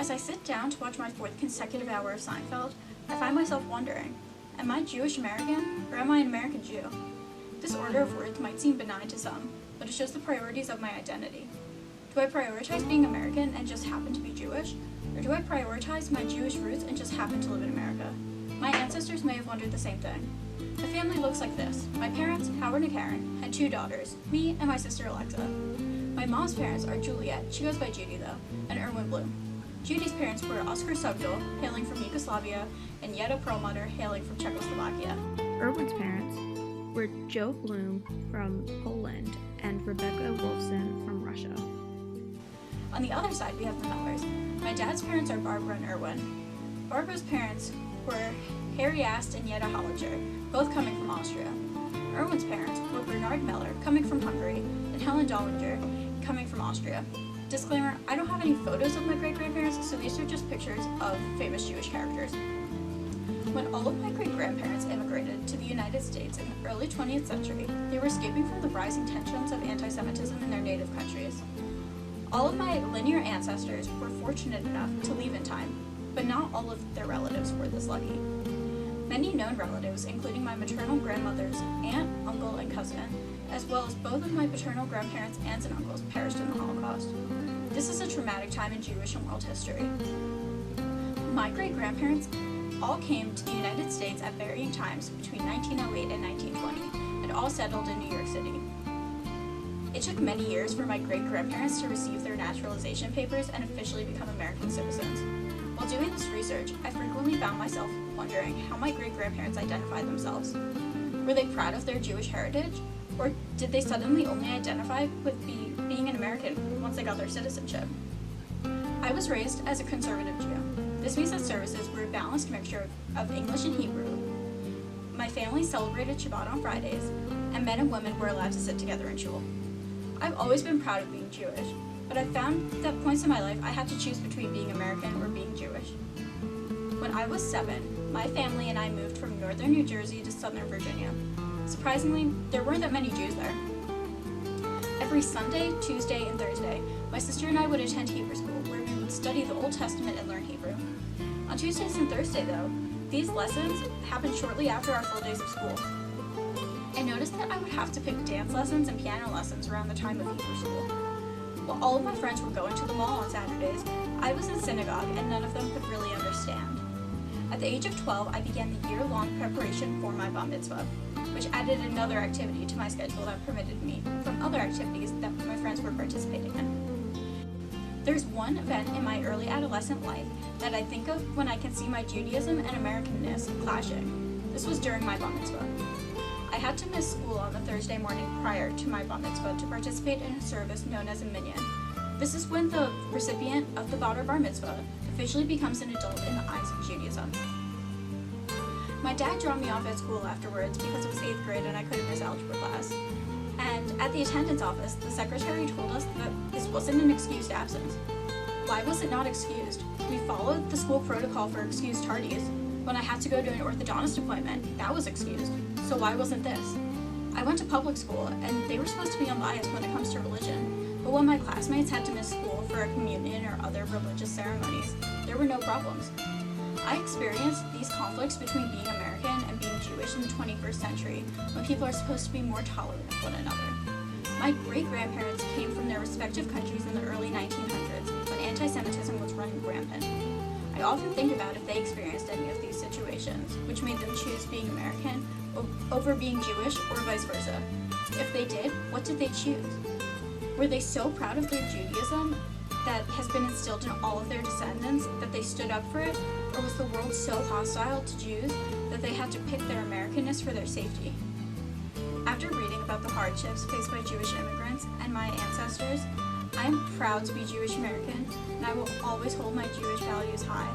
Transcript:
As I sit down to watch my fourth consecutive hour of Seinfeld, I find myself wondering, am I Jewish American or am I an American Jew? This order of words might seem benign to some, but it shows the priorities of my identity. Do I prioritize being American and just happen to be Jewish? Or do I prioritize my Jewish roots and just happen to live in America? My ancestors may have wondered the same thing. The family looks like this. My parents, Howard and Karen, had 2 daughters, me and my sister Alexa. My mom's parents are Juliet, she goes by Judy though, and Erwin Bloom. Judy's parents were Oskar Subdol, hailing from Yugoslavia, and Jetta Perlmutter, hailing from Czechoslovakia. Erwin's parents were Joe Bloom from Poland and Rebecca Wolfson from Russia. On the other side, we have the Millers. My dad's parents are Barbara and Erwin. Barbara's parents were Harry Ast and Jetta Hollinger, both coming from Austria. Erwin's parents were Bernard Miller, coming from Hungary, and Helen Dollinger, coming from Austria. Disclaimer, I don't have any photos of my great-grandparents, so these are just pictures of famous Jewish characters. When all of my great-grandparents immigrated to the United States in the early 20th century, they were escaping from the rising tensions of anti-Semitism in their native countries. All of my linear ancestors were fortunate enough to leave in time, but not all of their relatives were this lucky. Many known relatives, including my maternal grandmother's aunt, uncle, and cousin, as well as both of my paternal grandparents' aunts and uncles, perished in the Holocaust. This is a traumatic time in Jewish and world history. My great-grandparents all came to the United States at varying times between 1908 and 1920, and all settled in New York City. It took many years for my great-grandparents to receive their naturalization papers and officially become American citizens. While doing this research, I frequently found myself wondering how my great-grandparents identified themselves. Were they proud of their Jewish heritage? Or did they suddenly only identify with being an American once they got their citizenship? I was raised as a conservative Jew. This means that services were a balanced mixture of English and Hebrew. My family celebrated Shabbat on Fridays, and men and women were allowed to sit together in shul. I've always been proud of being Jewish, but I found that points in my life I had to choose between being American or being Jewish. When I was 7, my family and I moved from northern New Jersey to southern Virginia. Surprisingly, there weren't that many Jews there. Every Sunday, Tuesday, and Thursday, my sister and I would attend Hebrew school, where we would study the Old Testament and learn Hebrew. On Tuesdays and Thursdays, though, these lessons happened shortly after our full days of school. I noticed that I would have to pick dance lessons and piano lessons around the time of Hebrew school. While all of my friends were going to the mall on Saturdays, I was in synagogue and none of them could really understand. At the age of 12, I began the year-long preparation for my bar mitzvah, which added another activity to my schedule that permitted me from other activities that my friends were participating in. There's one event in my early adolescent life that I think of when I can see my Judaism and Americanness clashing. This was during my bar mitzvah. I had to miss school on the Thursday morning prior to my bar mitzvah to participate in a service known as a minyan. This is when the recipient of the bar mitzvah officially becomes an adult in the eyes of Judaism. My dad dropped me off at school afterwards because it was 8th grade and I couldn't miss algebra class. And at the attendance office, the secretary told us that this wasn't an excused absence. Why was it not excused? We followed the school protocol for excused tardies. When I had to go to an orthodontist appointment, that was excused. So why wasn't this? I went to public school, and they were supposed to be unbiased when it comes to religion. But when my classmates had to miss school for a communion or other religious ceremonies, there were no problems. I experienced these conflicts between being American and being Jewish in the 21st century, when people are supposed to be more tolerant of one another. My great-grandparents came from their respective countries in the early 1900s, when anti-Semitism was running rampant. I often think about if they experienced any of these situations, which made them choose being American over being Jewish or vice versa. If they did, what did they choose? Were they so proud of their Judaism that has been instilled in all of their descendants that they stood up for it? Or was the world so hostile to Jews that they had to pick their Americanness for their safety? After reading about the hardships faced by Jewish immigrants and my ancestors, I am proud to be Jewish American, and I will always hold my Jewish values high.